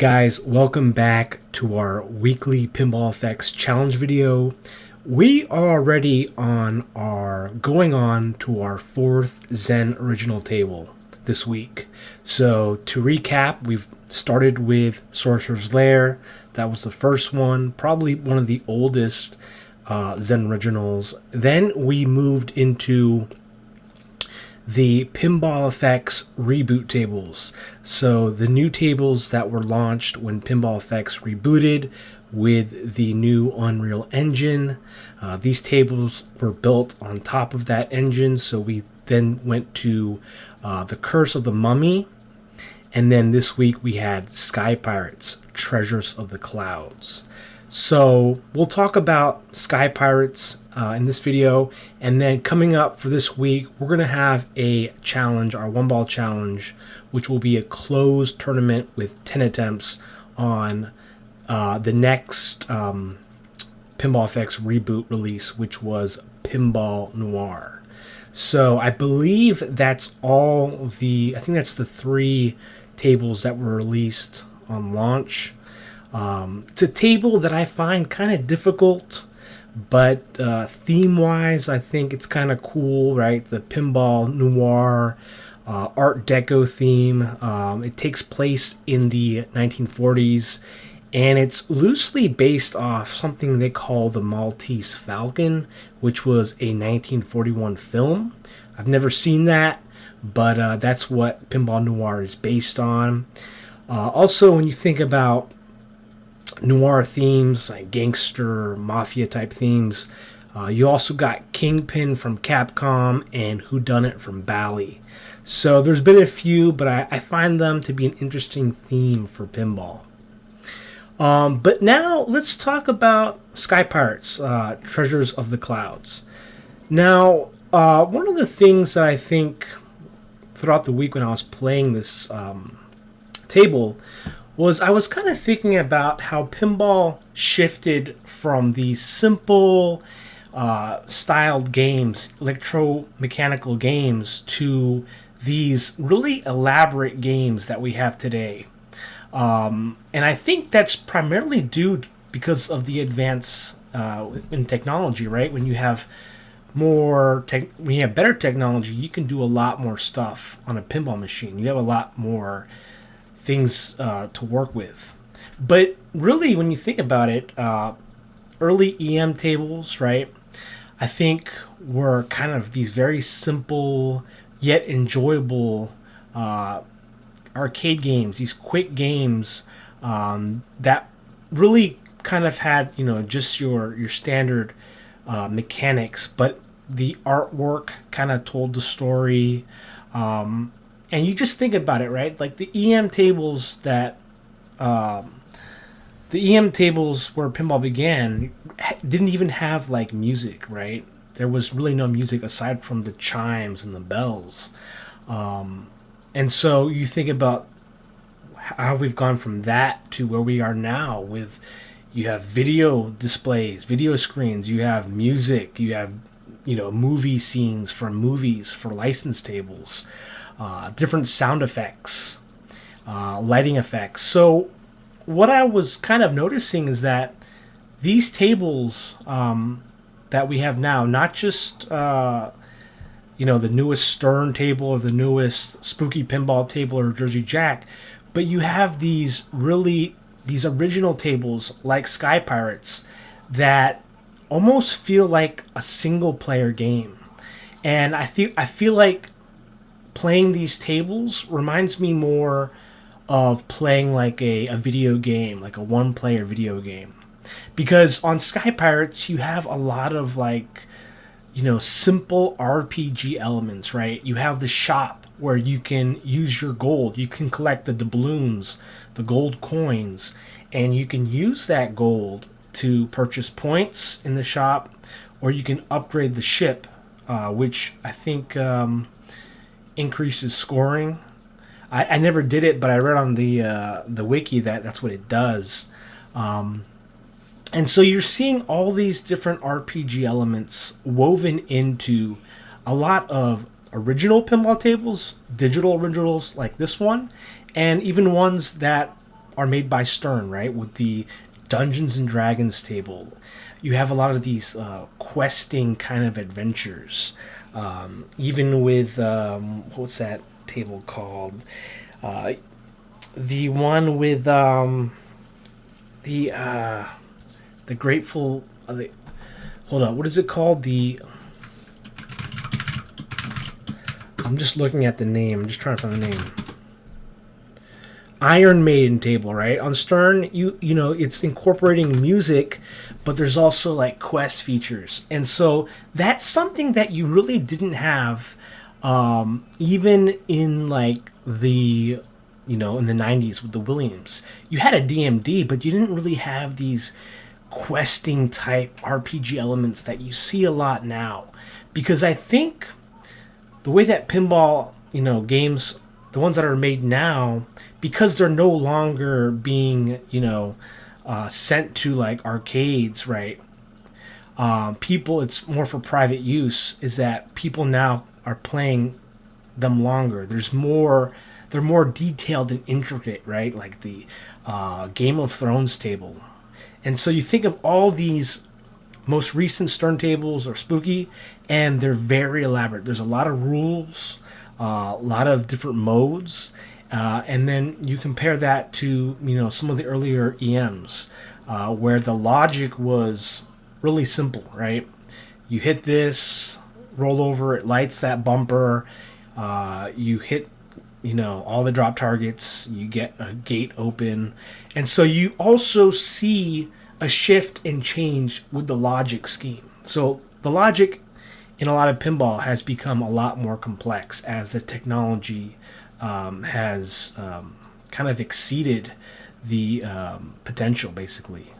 Guys, welcome back to our weekly Pinball Effects challenge video. We are already going on to our fourth Zen original table this week. So to recap, we've started with Sorcerer's Lair. That was the first one, probably one of the oldest Zen originals. Then we moved into the Pinball Effects reboot tables. So the new tables that were launched when Pinball Effects rebooted with the new Unreal Engine. These tables were built on top of that engine. So we then went to The Curse of the Mummy. And then this week we had Sky Pirates, Treasures of the Clouds. So we'll talk about Sky Pirates in this video, and then coming up for this week we're going to have a challenge, our one ball challenge, which will be a closed tournament with 10 attempts on the next Pinball Effects reboot release, which was Pinball Noir. So I believe that's all I think that's the 3 tables that were released on launch. It's a table that I find kind of difficult, but theme-wise, I think it's kind of cool, right? The Pinball Noir Art Deco theme. It takes place in the 1940s, and it's loosely based off something they call the Maltese Falcon, which was a 1941 film. I've never seen that, but that's what Pinball Noir is based on. Also, when you think about noir themes, like gangster, mafia type themes, you also got Kingpin from Capcom and Whodunit from Bally. So there's been a few, but I find them to be an interesting theme for pinball. But now let's talk about Sky Pirates, Treasures of the Clouds. Now, one of the things that I think throughout the week when I was playing this table was I was kind of thinking about how pinball shifted from these simple styled games, electromechanical games, to these really elaborate games that we have today. And I think that's primarily due because of the advance in technology, right? When you have when you have better technology, you can do a lot more stuff on a pinball machine. You have a lot more things to work with. But really, when you think about it, early EM tables, right, I think were kind of these very simple yet enjoyable arcade games, these quick games that really kind of had, just your standard mechanics, but the artwork kind of told the story. And you just think about it, right? Like the EM tables where pinball began didn't even have like music, right? There was really no music aside from the chimes and the bells. And so you think about how we've gone from that to where we are now with, you have video displays, video screens, you have music, you have, movie scenes from movies for license tables. Different sound effects, lighting effects. So what I was kind of noticing is that these tables that we have now, not just the newest Stern table or the newest Spooky Pinball table or Jersey Jack, but you have these original tables like Sky Pirates that almost feel like a single player game. And I feel like playing these tables reminds me more of playing like a video game, like a one-player video game. Because on Sky Pirates, you have a lot of simple RPG elements, right? You have the shop where you can use your gold. You can collect the doubloons, the gold coins, and you can use that gold to purchase points in the shop, or you can upgrade the ship, which I think increases scoring. I never did it, but I read on the wiki that that's what it does. And so you're seeing all these different RPG elements woven into a lot of original pinball tables, digital originals like this one, and even ones that are made by Stern, right? With the Dungeons and Dragons table. You have a lot of these questing kind of adventures. Even with, what's that table called? The one with the Grateful... hold on, what is it called? I'm just looking at the name. I'm just trying to find the name. Iron Maiden table, right? On Stern, you know, it's incorporating music, but there's also like quest features. And so that's something that you really didn't have even in like the, you know, in the 90s with the Williams. You had a DMD, but you didn't really have these questing type RPG elements that you see a lot now. Because I think the way that pinball, you know, games, the ones that are made now, because they're no longer being, you know, sent to like arcades, right? People, it's more for private use, is that people now are playing them longer. There's more, they're more detailed and intricate, right? Like the Game of Thrones table. And so you think of all these most recent Stern tables are spooky, and they're very elaborate. There's a lot of rules, a lot of different modes, and then you compare that to, you know, some of the earlier EMs, where the logic was really simple, right? You hit this, roll over, it lights that bumper, you hit, you know, all the drop targets, you get a gate open. And so you also see a shift and change with the logic scheme. So the logic in a lot of pinball has become a lot more complex as the technology has kind of exceeded the potential, basically.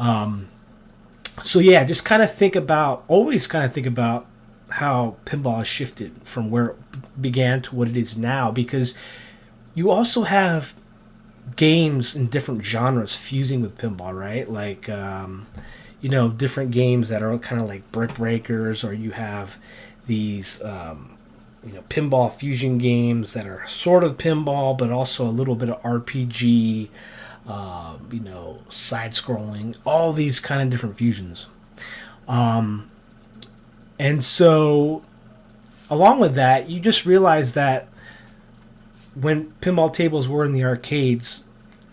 So yeah, just kind of think about, always kind of think about how pinball has shifted from where it began to what it is now, because you also have games in different genres fusing with pinball, right? Like, you know, different games that are kind of like brick breakers, or you have these, you know, pinball fusion games that are sort of pinball, but also a little bit of RPG, you know, side-scrolling, all these kind of different fusions. And so, along with that, you just realize that when pinball tables were in the arcades,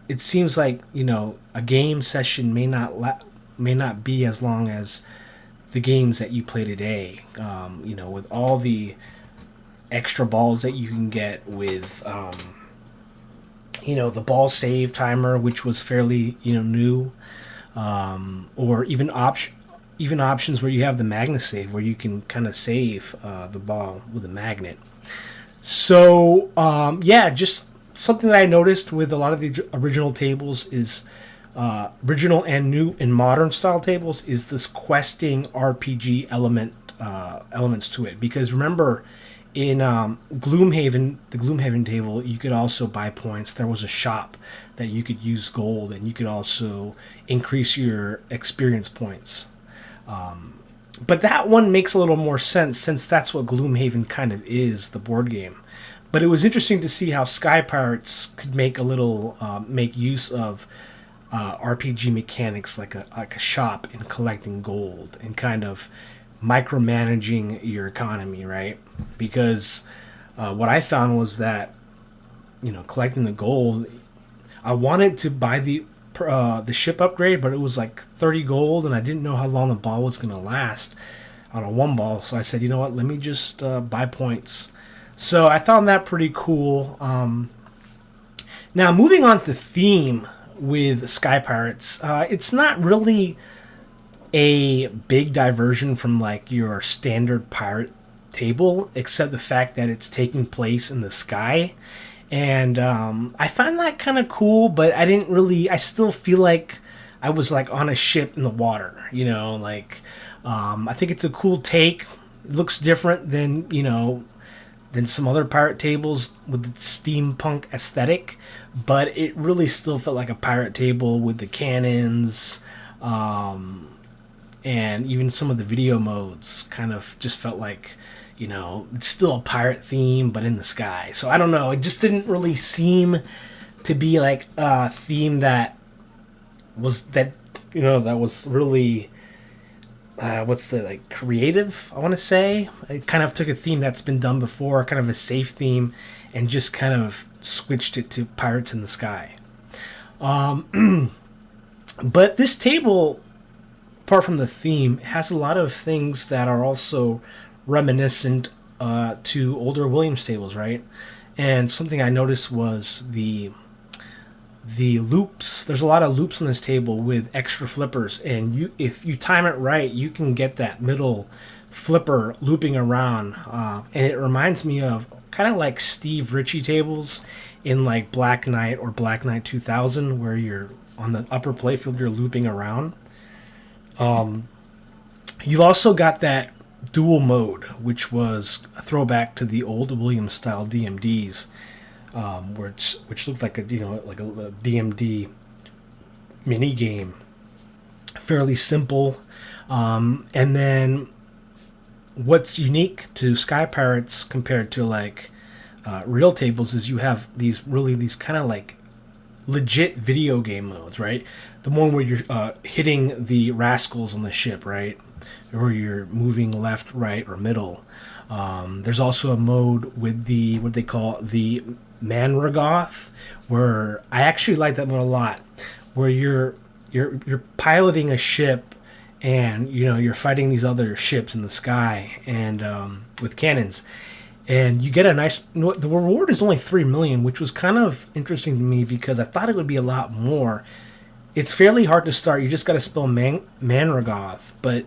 it seems like, you know, a game session may not be as long as the games that you play today. You know, with all the extra balls that you can get with, you know, the ball save timer, which was fairly, you know, new, or even options where you have the magnet save, where you can kind of save the ball with a magnet. So, yeah, just something that I noticed with a lot of the original tables is, original and new and modern style tables, is this questing RPG elements to it. Because remember, in Gloomhaven, the Gloomhaven table, you could also buy points. There was a shop that you could use gold, and you could also increase your experience points. But that one makes a little more sense, since that's what Gloomhaven kind of is, the board game. But it was interesting to see how Sky Pirates could make a little, make use of RPG mechanics, like a shop, in collecting gold and kind of micromanaging your economy, right? Because what I found was that, you know, collecting the gold, I wanted to buy the ship upgrade, but it was like 30 gold, and I didn't know how long the ball was going to last on a one ball. So I said, you know what, let me just buy points. So I found that pretty cool. Now, moving on to theme with Sky Pirates, it's not really a big diversion from like your standard pirate table, except the fact that it's taking place in the sky. And I find that kind of cool, but I still feel like I was like on a ship in the water, you know, like, I think it's a cool take. It looks different than, you know, than some other pirate tables with the steampunk aesthetic, but it really still felt like a pirate table with the cannons, and even some of the video modes kind of just felt like, you know, it's still a pirate theme, but in the sky. So I don't know, it just didn't really seem to be like a theme that was that was really what's the like creative, I want to say. It kind of took a theme that's been done before, kind of a safe theme, and just kind of switched it to Pirates in the Sky. But this table, apart from the theme, has a lot of things that are also reminiscent to older Williams tables, right? And something I noticed was the loops. There's a lot of loops on this table with extra flippers, and if you time it right, you can get that middle flipper looping around, and it reminds me of kind of like Steve Ritchie tables in like Black Knight or Black Knight 2000, where you're on the upper playfield, you're looping around. You've also got that dual mode, which was a throwback to the old Williams style DMDs, which looked like a DMD mini game, fairly simple. And then what's unique to Sky Pirates compared to like real tables is you have these kind of like legit video game modes, right? The one where you're hitting the rascals on the ship, right? Or you're moving left, right, or middle. There's also a mode with the what they call the Manragoth, where I actually like that mode a lot, where you're piloting a ship, and you're fighting these other ships in the sky and with cannons, and you get a nice. The reward is only 3 million, which was kind of interesting to me because I thought it would be a lot more. It's fairly hard to start. You just got to spell Manragoth, but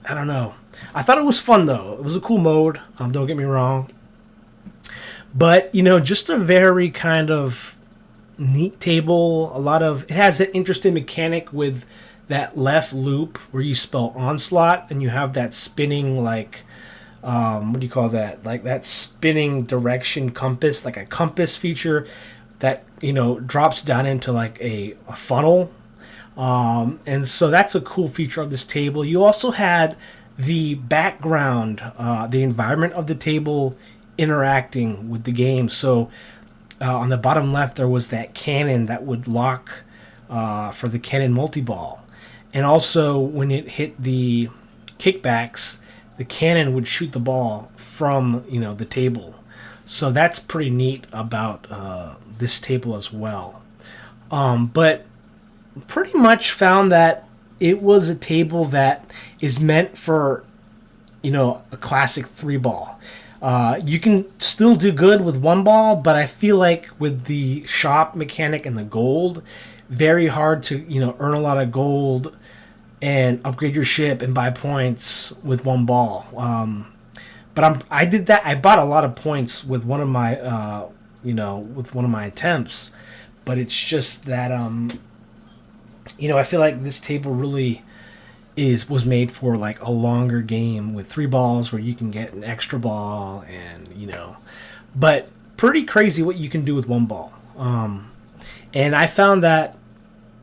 I don't know. I thought it was fun though. It was a cool mode. Don't get me wrong. But just a very kind of neat table. It has that interesting mechanic with that left loop where you spell onslaught, and you have that spinning like what do you call that? Like that spinning direction compass, like a compass feature that drops down into like a funnel. And so that's a cool feature of this table. You also had the background, the environment of the table interacting with the game. So on the bottom left, there was that cannon that would lock for the cannon multi-ball. And also when it hit the kickbacks, the cannon would shoot the ball from the table. So that's pretty neat about this table as well. But pretty much found that it was a table that is meant for a classic 3-ball. You can still do good with 1-ball, but I feel like with the shop mechanic and the gold, very hard to earn a lot of gold and upgrade your ship and buy points with 1-ball. But I did that. I bought a lot of points with one of my with one of my attempts, but it's just that I feel like this table really was made for like a longer game with 3 balls where you can get an extra ball, and but pretty crazy what you can do with 1 ball. And I found that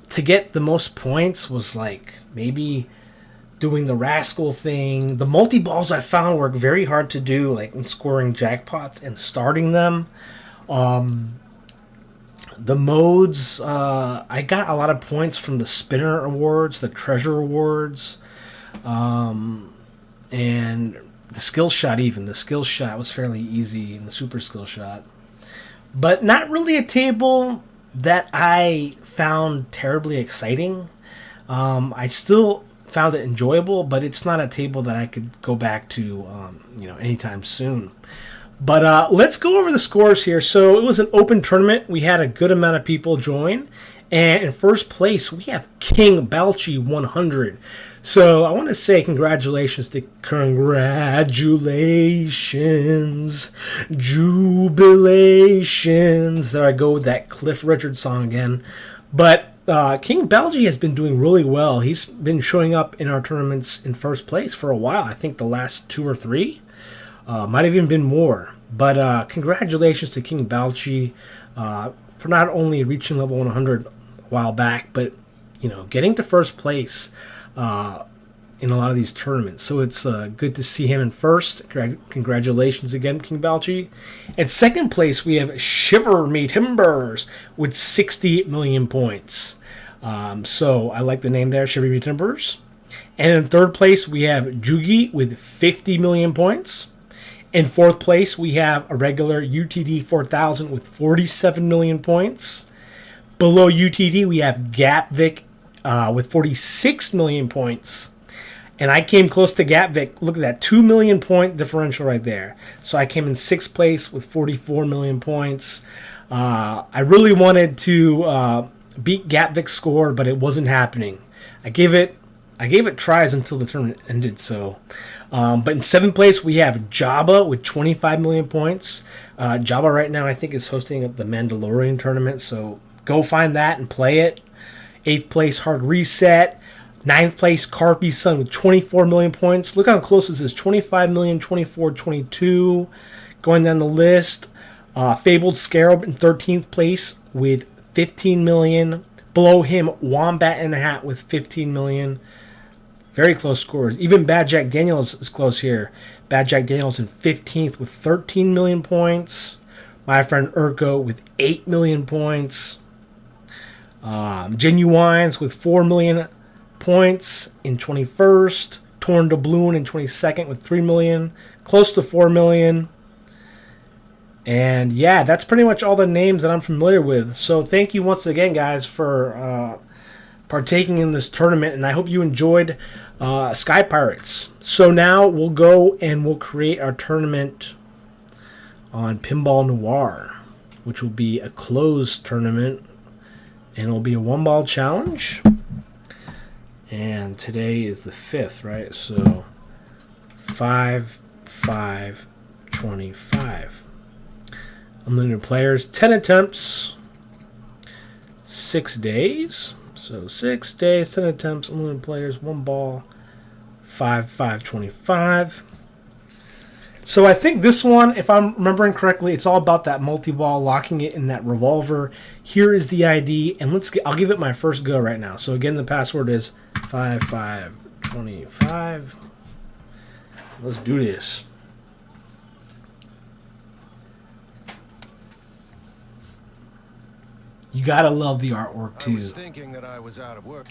to get the most points was like maybe doing the rascal thing. The multi balls I found were very hard to do, like in scoring jackpots and starting them. The modes, I got a lot of points from the spinner awards, the treasure awards, and the skill shot even. The skill shot was fairly easy in the super skill shot. But not really a table that I found terribly exciting. I still found it enjoyable, but it's not a table that I could go back to anytime soon. But let's go over the scores here. So it was an open tournament. We had a good amount of people join. And in first place, we have King Balchi 100. So I want to say congratulations. Jubilations. There I go with that Cliff Richard song again. But King Balchi has been doing really well. He's been showing up in our tournaments in first place for a while. I think the last 2 or 3. Might have even been more. But congratulations to King Balchi for not only reaching level 100 a while back, but getting to first place in a lot of these tournaments. So it's good to see him in first. Congratulations again, King Balchi. In second place, we have Shiver Me Timbers with 60 million points. So I like the name there, Shiver Me Timbers. And in third place, we have Jugi with 50 million points. In fourth place, we have a regular UTD 4000 with 47 million points. Below UTD, we have Gapvik with 46 million points. And I came close to Gapvik. Look at that, 2 million point differential right there. So I came in sixth place with 44 million points. I really wanted to beat Gapvik's score, but it wasn't happening. I gave it tries until the tournament ended. So, but in seventh place we have Jabba with 25 million points. Jabba right now I think is hosting the Mandalorian tournament. So go find that and play it. Eighth place Hard Reset. Ninth place Carpy Sun with 24 million points. Look how close this is: 25 million, 24, 22. Going down the list, Fabled Scarab in 13th place with 15 million. Below him, Wombat in a Hat with 15 million. Very close scores. Even Bad Jack Daniels is close here. Bad Jack Daniels in 15th with 13 million points. My friend Urko with 8 million points. Genuines with 4 million points in 21st. Torn Doubloon in 22nd with 3 million. Close to 4 million. And yeah, that's pretty much all the names that I'm familiar with. So thank you once again, guys, for partaking in this tournament. And I hope you enjoyed Sky Pirates. So now we'll go and we'll create our tournament on Pinball Noir, which will be a closed tournament. And it'll be a one-ball challenge. And today is the 5th, right? So 5, 5, 25. Unlimited players, 10 attempts, 6 days. So 6 days, 10 attempts, unlimited players, 1 ball, 5, 5, 25. So I think this one, if I'm remembering correctly, it's all about that multi-ball, locking it in that revolver. Here is the ID, and I'll give it my first go right now. So again, the password is 5, 5, 25. Let's do this. You gotta love the artwork too. I was thinking that I was out of work.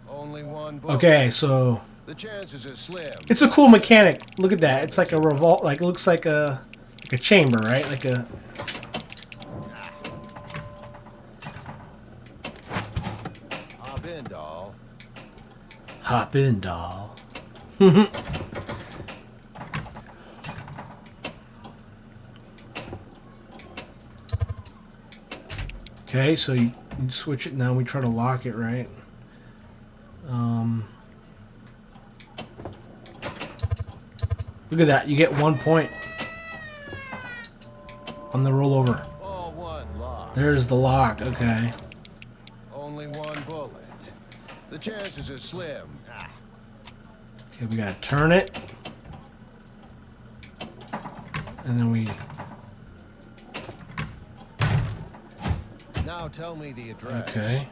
Only one bullet. Okay, so the chances are slim. It's a cool mechanic. Look at that. It's like a revolt. Like it looks like a chamber, right? Like a. Hop in, doll. Hop in, doll. Okay, so you switch it now. We try to lock it, right? Look at that. You get 1 point on the rollover. All one lock. There's the lock. Okay. Only one bullet. The chances are slim. Okay, we gotta turn it, and then we. Now tell me the address. Okay.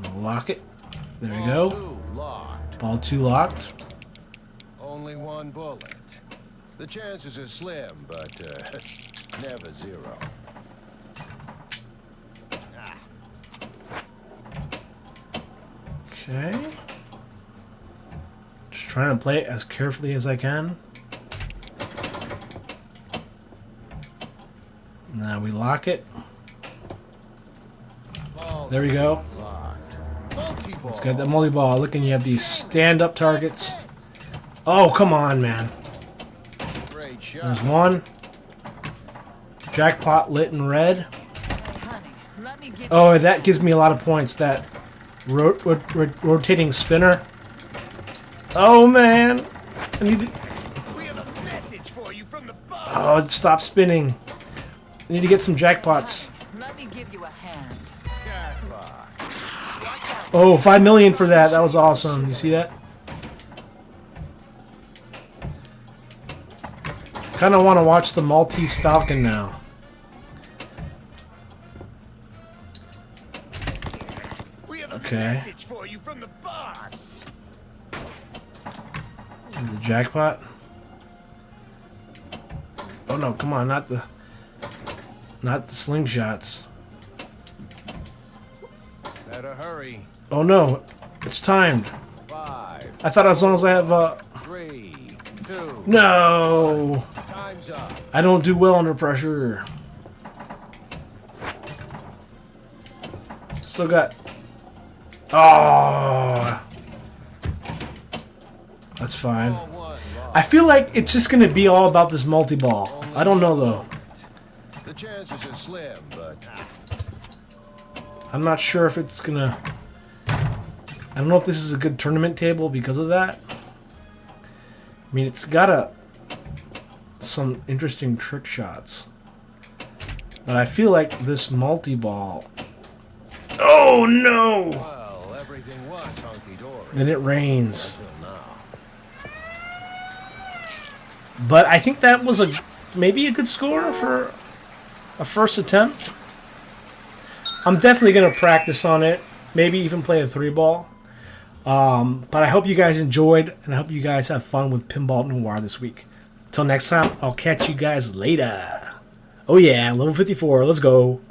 We'll lock it. There we Ball go. 2 locked. Ball 2 locked. Only one bullet. The chances are slim, but never zero. Okay. Just trying to play it as carefully as I can. Now we lock it. There we go. Let's get that multi-ball. Look, and you have these stand-up targets. Oh, come on, man. There's one. Jackpot lit in red. Oh, that gives me a lot of points. That rotating spinner. Oh, man. I need to... Oh, it stopped spinning. I need to get some jackpots. Let me give you a hand. Oh, 5 million for that. That was awesome. You see that? Kind of want to watch the Maltese Falcon now. Okay. Message for you from the boss. The jackpot. Oh no, come on, not the slingshots. Better hurry. Oh no, it's timed. 5, I thought as long as I have 3, 2. No! Time's up. I don't do well under pressure. Still got... Oh! That's fine. Ball 1 lost. I feel like it's just going to be all about this multi-ball. I don't know though. The chances are slim, but I'm not sure if it's going to... I don't know if this is a good tournament table because of that. I mean, it's got some interesting trick shots. But I feel like this multi-ball... Oh, no! well, everything was hunky-dory. Then it rains. Until now. But I think that was maybe a good score for a first attempt. I'm definitely going to practice on it. Maybe even play a 3-ball. But I hope you guys enjoyed, and I hope you guys have fun with Pinball Noir this week. Until next time, I'll catch you guys later. Oh yeah, level 54. Let's go.